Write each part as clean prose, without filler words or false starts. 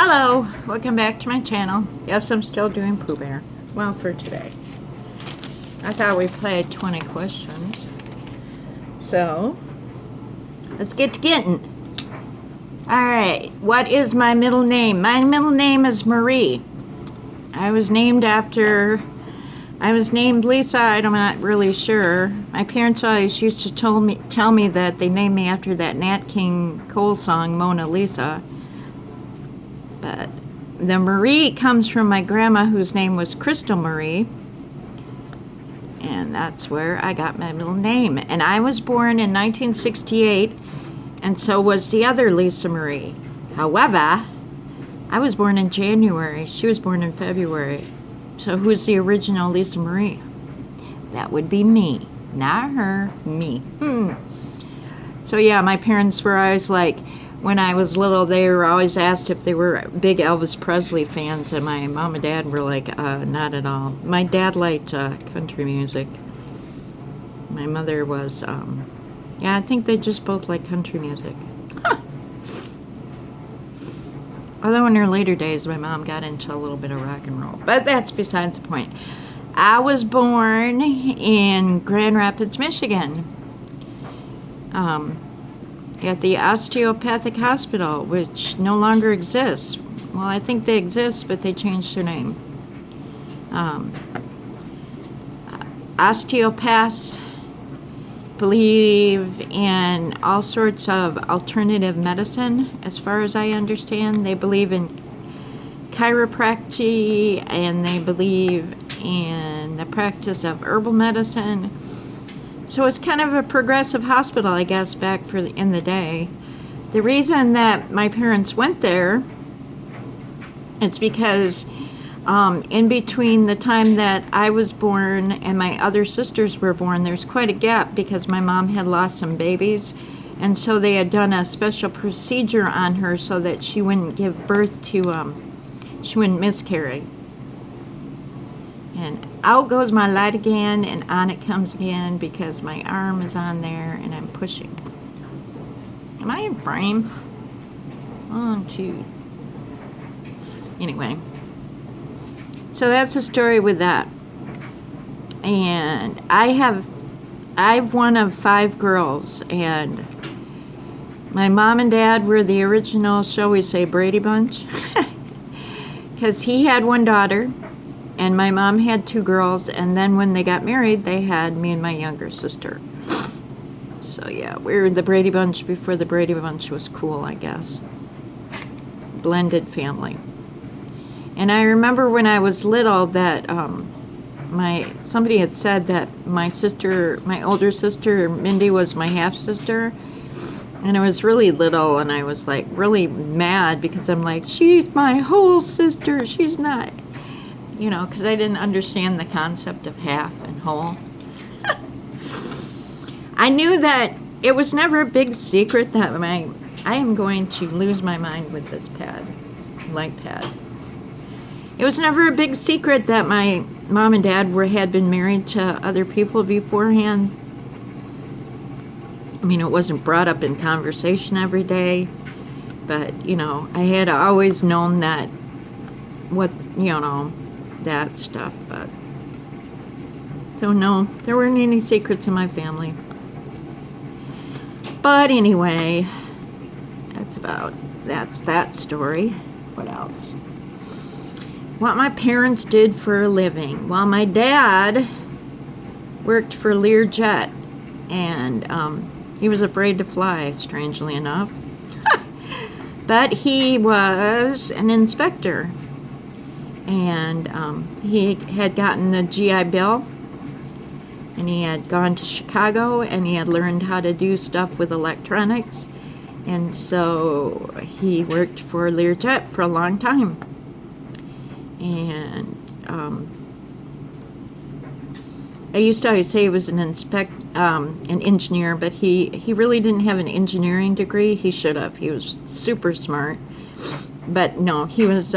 Hello, welcome back to my channel. Yes, I'm still doing Pooh Bear. Well, for today. I thought we'd play 20 questions. So, let's get to getting. Alright, what is my middle name? My middle name is Marie. I was named Lisa. I'm not really sure. My parents always used to tell me that they named me after that Nat King Cole song, Mona Lisa. But the Marie comes from my grandma, whose name was Crystal Marie. And that's where I got my middle name. And I was born in 1968, and so was the other Lisa Marie. However, I was born in January. She was born in February. So who's the original Lisa Marie? That would be me. Not her, me. So yeah, my parents were always like, when I was little, they were always asked if they were big Elvis Presley fans, and my mom and dad were like, not at all. My dad liked country music. My mother was, yeah, I think they just both liked country music. Although in her later days, my mom got into a little bit of rock and roll. But that's besides the point. I was born in Grand Rapids, Michigan. At the Osteopathic Hospital, which no longer exists. Well, I think they exist, but they changed their name. Osteopaths believe in all sorts of alternative medicine, as far as I understand. They believe in chiropractic, and they believe in the practice of herbal medicine. So it's kind of a progressive hospital, I guess, back in the day. The reason that my parents went there is because in between the time that I was born and my other sisters were born, there's quite a gap because my mom had lost some babies. And so they had done a special procedure on her so that she wouldn't give birth to, she wouldn't miscarry. And out goes my light again, and on it comes again because my arm is on there and I'm pushing. Am I in frame? 1, 2. Anyway. So that's the story with that. And I'm one of 5 girls, and my mom and dad were the original, shall we say, Brady Bunch. Because he had 1 daughter. And my mom had 2 girls, and then when they got married, they had me and my younger sister. So yeah, we were the Brady Bunch before the Brady Bunch was cool, I guess. Blended family. And I remember when I was little that somebody had said that my older sister, Mindy, was my half-sister. And I was really little, and I was like really mad because I'm like, she's my whole sister, she's not. You know, because I didn't understand the concept of half and whole. I knew that it was never a big secret that I am going to lose my mind with this light pad. It was never a big secret that my mom and dad had been married to other people beforehand. I mean, it wasn't brought up in conversation every day, but, you know, I had always known that, that stuff, but so no, there weren't any secrets in my family. But anyway, that's that story. What else? What my parents did for a living. Well, my dad worked for Learjet, and he was afraid to fly, strangely enough. But he was an inspector. And he had gotten the GI Bill, and he had gone to Chicago, and he had learned how to do stuff with electronics, and so he worked for Learjet for a long time. And I used to always say he was an engineer, but he really didn't have an engineering degree. He should have. He was super smart, but no, he was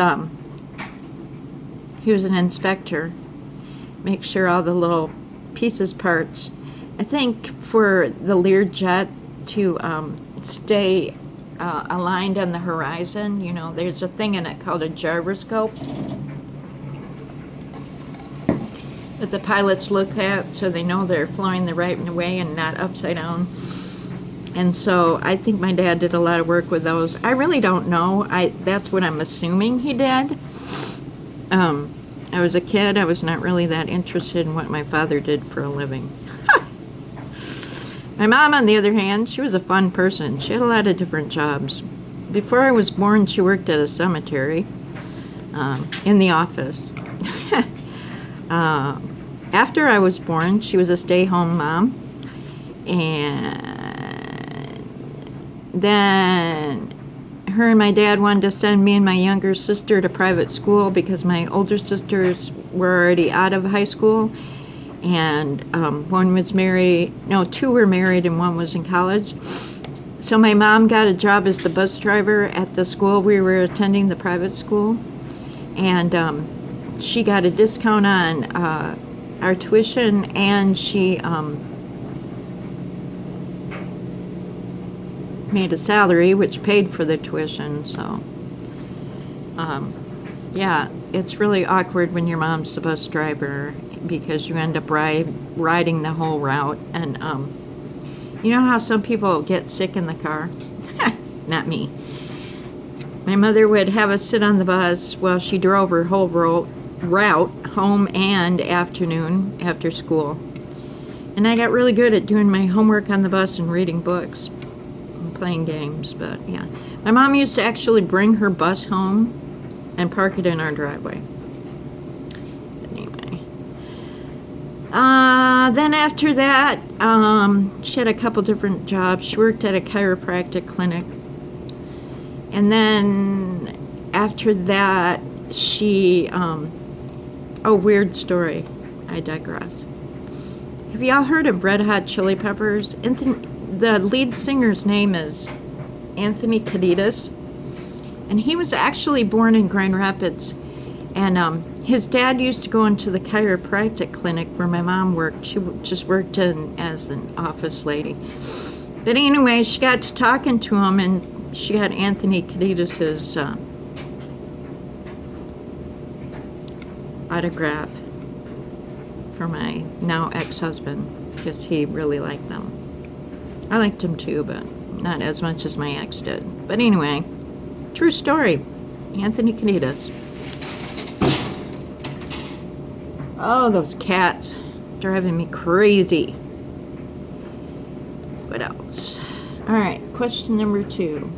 an inspector. Make sure all the little parts. I think for the Learjet to stay aligned on the horizon. You know, there's a thing in it called a gyroscope that the pilots look at so they know they're flying the right way and not upside down. And so I think my dad did a lot of work with those. I really don't know. That's what I'm assuming he did. I was a kid. I was not really that interested in what my father did for a living. My mom, on the other hand, she was a fun person. She had a lot of different jobs. Before I was born, she worked at a cemetery in the office. After I was born, she was a stay-home mom. And then her and my dad wanted to send me and my younger sister to private school because my older sisters were already out of high school. And one was married, no, two were married and one was in college. So my mom got a job as the bus driver at the school we were attending, the private school. And she got a discount on our tuition, and she made a salary which paid for the tuition. So yeah, it's really awkward when your mom's the bus driver because you end up riding the whole route. And you know how some people get sick in the car? Not me. My mother would have us sit on the bus while she drove her whole route home and afternoon after school. And I got really good at doing my homework on the bus and reading books and playing games. But yeah, my mom used to actually bring her bus home and park it in our driveway. Anyway, then after that, she had a couple different jobs. She worked at a chiropractic clinic. And then after that, she, weird story. I digress. Have y'all heard of Red Hot Chili Peppers? The lead singer's name is Anthony Kiedis. And he was actually born in Grand Rapids. And his dad used to go into the chiropractic clinic where my mom worked. She just worked as an office lady. But anyway, she got to talking to him, and she had Anthony Kiedis' autograph for my now ex-husband because he really liked them. I liked him too, but not as much as my ex did. But anyway, true story. Anthony Kiedis. Oh, those cats driving me crazy. What else? All right, question number 2.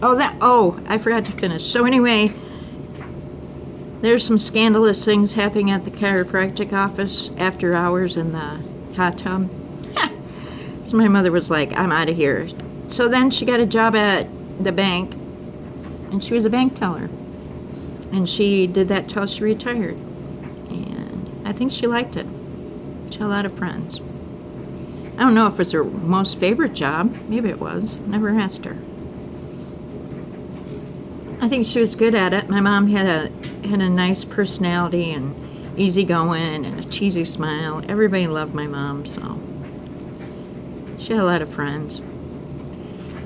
I forgot to finish. So anyway, there's some scandalous things happening at the chiropractic office after hours in the hot tub. So my mother was like, I'm out of here. So then she got a job at the bank, and she was a bank teller. And she did that till she retired. And I think she liked it. She had a lot of friends. I don't know if it was her most favorite job. Maybe it was. Never asked her. I think she was good at it. My mom had a nice personality and easygoing and a cheesy smile. Everybody loved my mom, so she had a lot of friends.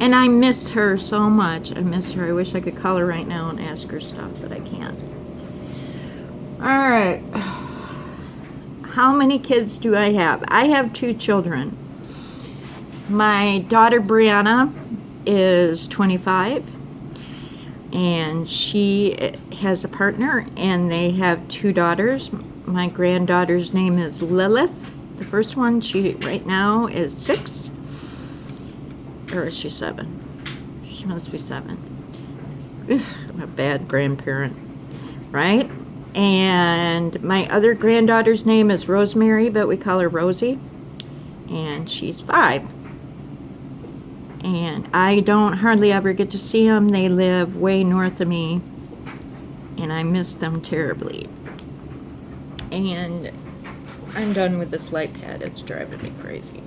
And I miss her so much. I miss her. I wish I could call her right now and ask her stuff, but I can't. All right. How many kids do I have? I have 2 children. My daughter Brianna is 25, and she has a partner, and they have 2 daughters. My granddaughter's name is Lilith. The first one, she right now is 6, or is she 7? She must be 7. Ugh, I'm a bad grandparent, right? And my other granddaughter's name is Rosemary, but we call her Rosie, and she's 5. And I don't hardly ever get to see them. They live way north of me, and I miss them terribly. And I'm done with this light pad. It's driving me crazy.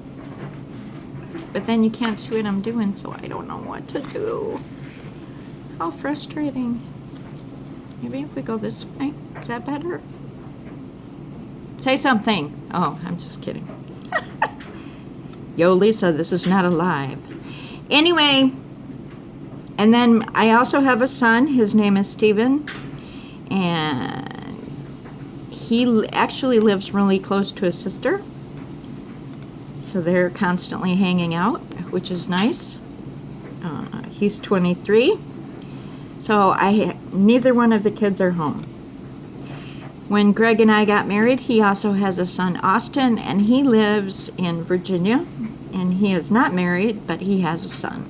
But then you can't see what I'm doing, so I don't know what to do. How frustrating. Maybe if we go this way, is that better? Say something. Oh, I'm just kidding. Yo, Lisa, this is not alive. Anyway, And then I also have a son. His name is Steven. And he actually lives really close to his sister. So they're constantly hanging out, which is nice. He's 23. So neither one of the kids are home. When Greg and I got married, he also has a son, Austin, and he lives in Virginia. And he is not married, but he has a son.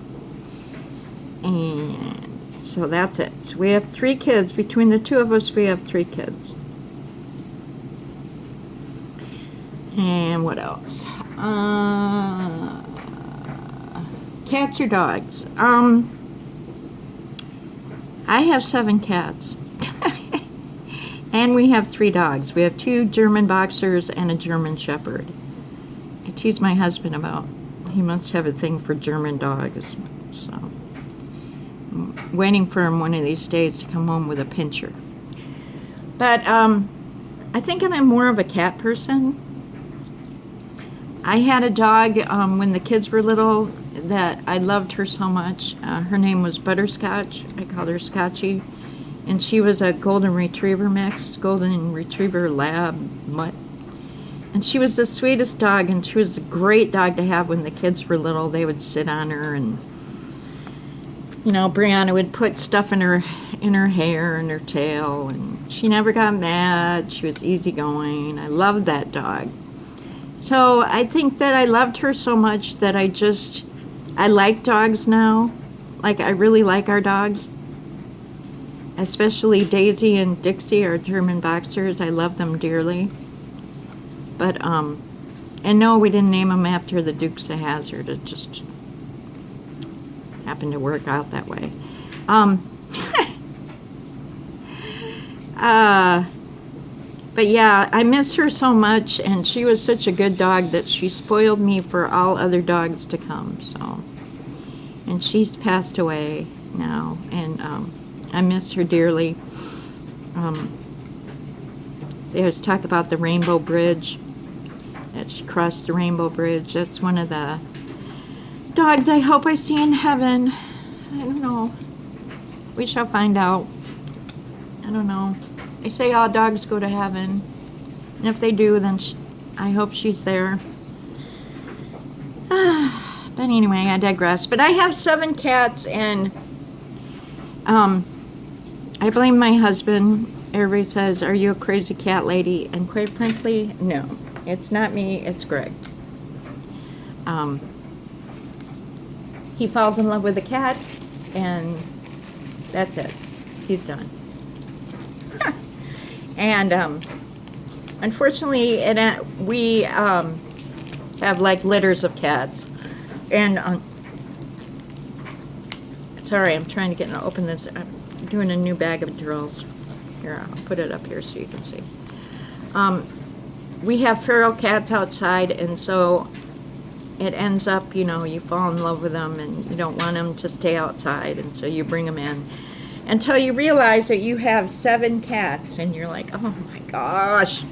And so that's it. So we have 3 kids. Between the 2 of us, we have 3 kids. And what else? Cats or dogs? I have 7 cats. And we have 3 dogs. We have 2 German boxers and a German shepherd. I tease my husband about he must have a thing for German dogs. So I'm waiting for him one of these days to come home with a pinscher. But I think I'm more of a cat person. I had a dog when the kids were little that I loved her so much. Her name was Butterscotch. I called her Scotchy. And she was a golden retriever mix, golden retriever lab mutt. And she was the sweetest dog, and she was a great dog to have when the kids were little. They would sit on her, and Brianna would put stuff in her hair and her tail, and she never got mad. She was easygoing. I loved that dog. So I think that I loved her so much that I like dogs now. Like, I really like our dogs. Especially Daisy and Dixie, our German boxers. I love them dearly. But, and no, we didn't name them after the Dukes of Hazzard. It just happened to work out that way. But yeah, I miss her so much, and she was such a good dog that she spoiled me for all other dogs to come, so. And she's passed away now, and I miss her dearly. There's talk about the Rainbow Bridge, that she crossed the Rainbow Bridge. That's one of the dogs I hope I see in heaven. I don't know. We shall find out. I don't know. They say all dogs go to heaven. And if they do, then I hope she's there. But anyway, I digress. But I have 7 cats, and I blame my husband. Everybody says, "Are you a crazy cat lady?" And quite frankly, no. It's not me, it's Greg. He falls in love with a cat, and that's it. He's done. And unfortunately, we have like litters of cats. And sorry, I'm trying to open this. I'm doing a new bag of drills. Here, I'll put it up here so you can see. We have feral cats outside, and so it ends up, you fall in love with them, and you don't want them to stay outside, and so you bring them in. Until you realize that you have 7 cats, and you're like, oh my gosh.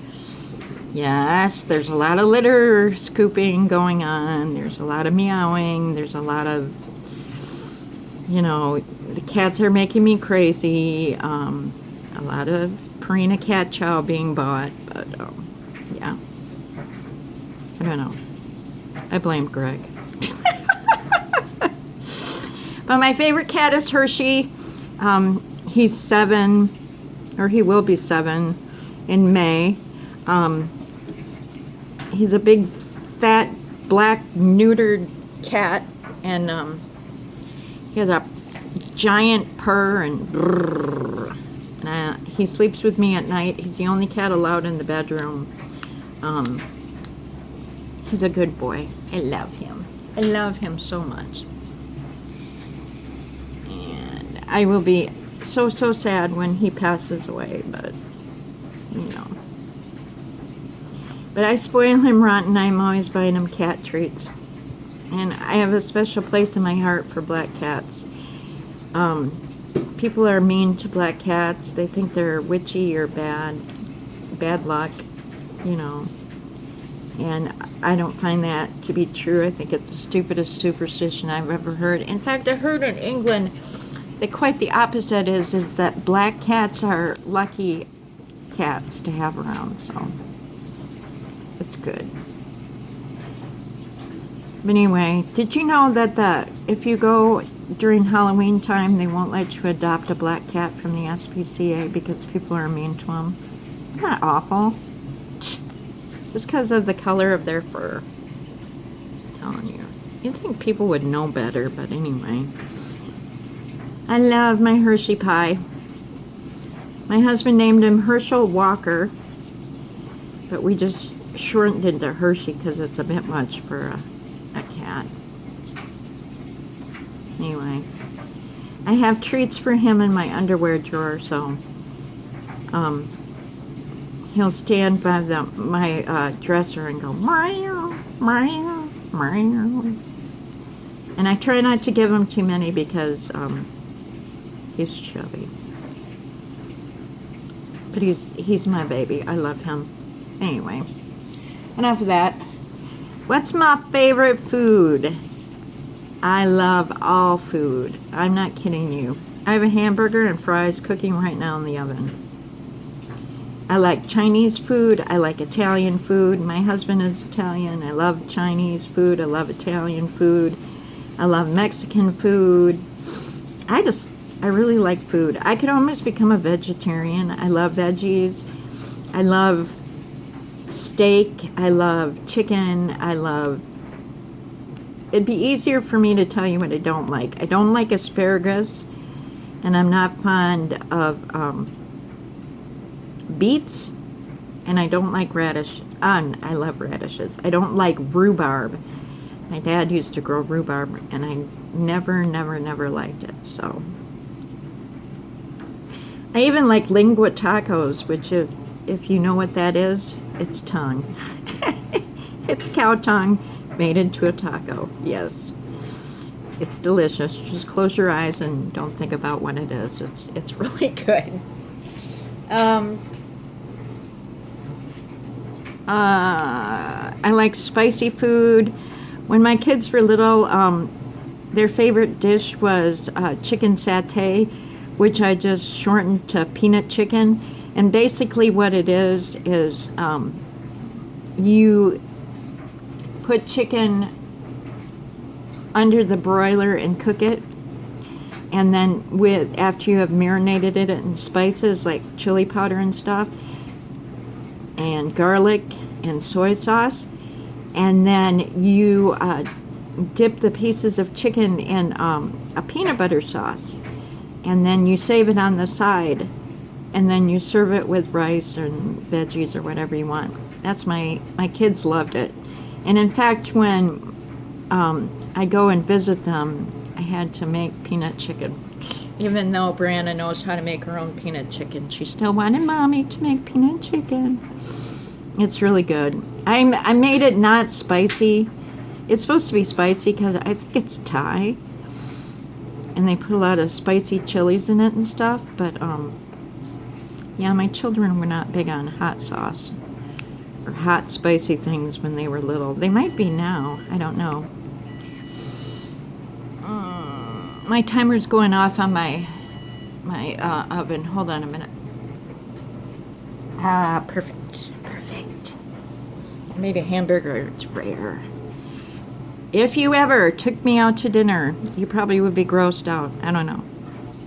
Yes, there's a lot of litter scooping going on. There's a lot of meowing. There's a lot of, the cats are making me crazy. A lot of Purina cat chow being bought, but yeah. I don't know. I blame Greg. But my favorite cat is Hershey. He's 7, or he will be 7 in May. He's a big, fat, black, neutered cat, and he has a giant purr, and brrr. He sleeps with me at night. He's the only cat allowed in the bedroom. He's a good boy. I love him. I love him so much. And I will be so sad when he passes away, but But I spoil him rotten. I'm always buying him cat treats. And I have a special place in my heart for black cats. People are mean to black cats. They think they're witchy or bad luck, And I don't find that to be true. I think it's the stupidest superstition I've ever heard. In fact, I heard in England quite the opposite is that black cats are lucky cats to have around, so it's good. But anyway, did you know that if you go during Halloween time, they won't let you adopt a black cat from the SPCA because people are mean to them? Isn't that awful? Just because of the color of their fur. I'm telling you. You'd think people would know better, but anyway. I love my Hershey pie. My husband named him Herschel Walker, but we just shortened it to Hershey because it's a bit much for a cat. Anyway, I have treats for him in my underwear drawer, so he'll stand by my dresser and go meow, meow, meow. And I try not to give him too many because he's chubby. But he's my baby. I love him. Anyway, enough of that. What's my favorite food? I love all food. I'm not kidding you. I have a hamburger and fries cooking right now in the oven. I like Chinese food. I like Italian food. My husband is Italian. I love Chinese food. I love Italian food. I love Mexican food. I really like food. I could almost become a vegetarian. I love veggies. I love steak. I love chicken. It'd be easier for me to tell you what I don't like. I don't like asparagus, and I'm not fond of beets, and I don't like radish. I love radishes. I don't like rhubarb. My dad used to grow rhubarb, and I never liked it, so. I even like lingua tacos, which if you know what that is, it's tongue. It's cow tongue made into a taco, yes. It's delicious. Just close your eyes and don't think about what it is. It's really good. I like spicy food. When my kids were little, their favorite dish was chicken satay, which I just shortened to peanut chicken. And basically what it is you put chicken under the broiler and cook it, and then after you have marinated it in spices like chili powder and stuff, and garlic and soy sauce, and then you dip the pieces of chicken in a peanut butter sauce, and then you save it on the side, and then you serve it with rice and veggies or whatever you want. That's my kids loved it. And in fact, when I go and visit them, I had to make peanut chicken. Even though Brianna knows how to make her own peanut chicken, she still wanted Mommy to make peanut chicken. It's really good. I made it not spicy. It's supposed to be spicy because I think it's Thai. And they put a lot of spicy chilies in it and stuff. But, yeah, my children were not big on hot sauce or hot spicy things when they were little. They might be now. I don't know. My timer's going off on my oven. Hold on a minute. Perfect. I made a hamburger. It's rare. If you ever took me out to dinner, you probably would be grossed out. I don't know.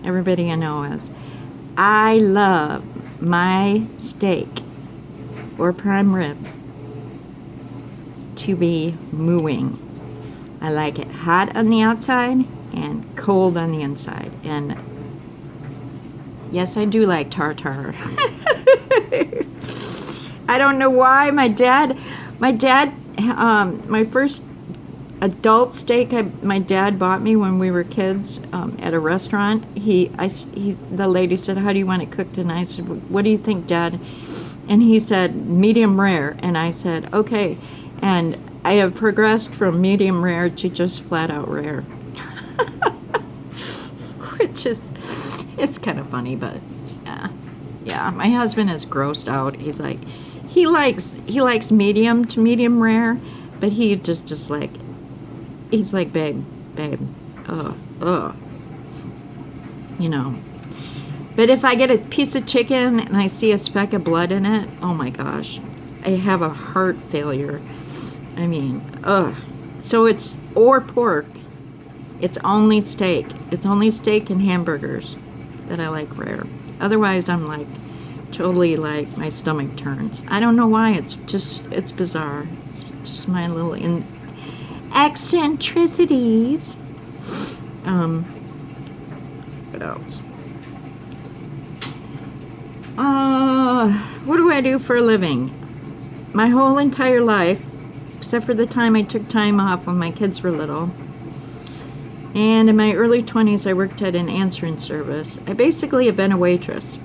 Everybody I know is. I love my steak or prime rib to be mooing. I like it hot on the outside and cold on the inside. And yes, I do like tartar. I don't know why. My dad, my first adult steak my dad bought me when we were kids at a restaurant. The lady said, "How do you want it cooked?" And I said, "What do you think, Dad?" And he said, "Medium rare." And I said, "Okay." And I have progressed from medium rare to just flat out rare. Which is, it's kind of funny, but yeah, my husband is grossed out. He's like, he likes medium to medium rare, but he just like, he's like, babe, ugh. you know. But if I get a piece of chicken and I see a speck of blood in it, oh my gosh, I have a heart failure. I mean, ugh. So it's, or pork. It's only steak. It's only steak and hamburgers that I like rare. Otherwise, I'm like, totally like, my stomach turns. I don't know why, it's bizarre. It's just my little eccentricities. What else? What do I do for a living? My whole entire life, except for the time I took time off when my kids were little. And in my early 20s, I worked at an answering service. I basically have been a waitress.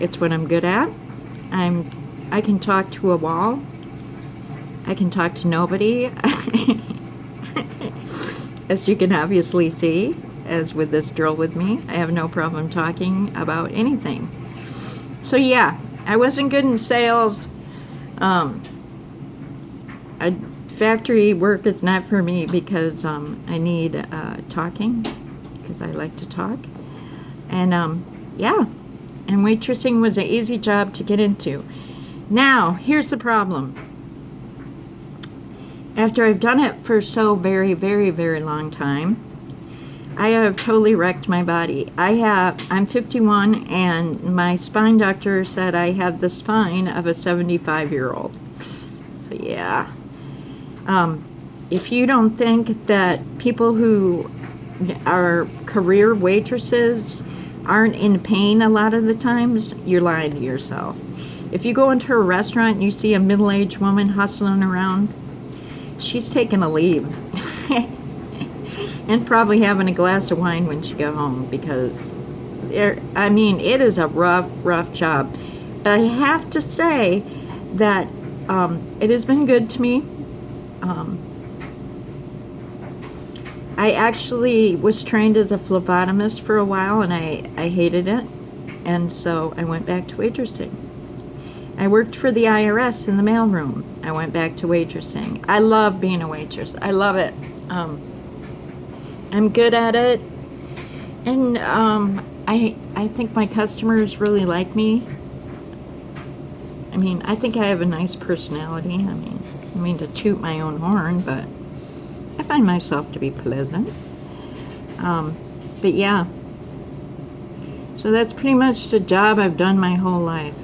It's what I'm good at. I can talk to a wall. I can talk to nobody. As you can obviously see, as with this drill with me, I have no problem talking about anything. So yeah, I wasn't good in sales. Factory work is not for me because I need talking, because I like to talk. And yeah, and waitressing was an easy job to get into. Now, here's the problem. After I've done it for so very, very, very long time, I have totally wrecked my body. I'm 51, and my spine doctor said I have the spine of a 75-year-old. So yeah. If you don't think that people who are career waitresses aren't in pain a lot of the times, you're lying to yourself. If you go into a restaurant and you see a middle-aged woman hustling around, she's taking a leave. And probably having a glass of wine when she got home, because I mean, it is a rough job. But I have to say that it has been good to me. I actually was trained as a phlebotomist for a while, and I hated it, and so I went back to waitressing. I worked for the IRS in the mailroom. I went back to waitressing. I love being a waitress. I love it. I'm good at it, and I think my customers really like me. I mean, I think I have a nice personality. I mean to toot my own horn, but I find myself to be pleasant. But yeah, so that's pretty much the job I've done my whole life.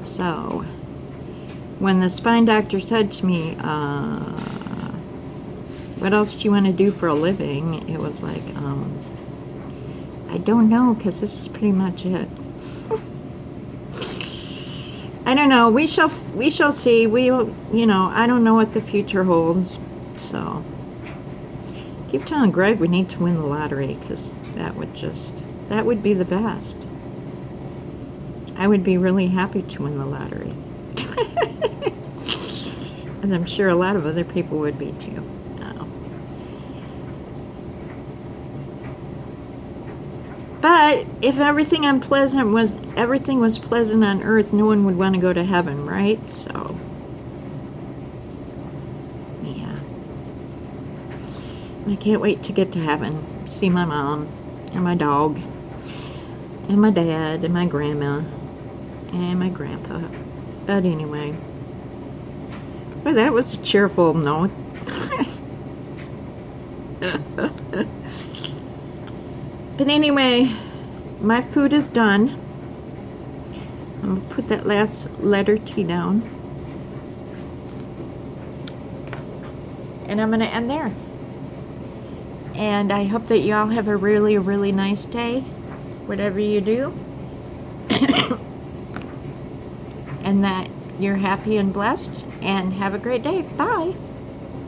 So when the spine doctor said to me, what else do you want to do for a living? It was like, I don't know, because this is pretty much it. I don't know. We shall see. I don't know what the future holds. So I keep telling Greg we need to win the lottery, because that would be the best. I would be really happy to win the lottery. As I'm sure a lot of other people would be too. But if everything was pleasant on earth, no one would want to go to heaven, right? So, yeah. I can't wait to get to heaven. See my mom, and my dog, and my dad, and my grandma, and my grandpa. But anyway. Well, that was a cheerful note. But anyway, my food is done. I'm going to put that last letter T down. And I'm going to end there. And I hope that you all have a really, really nice day, whatever you do. And that you're happy and blessed, and have a great day. Bye.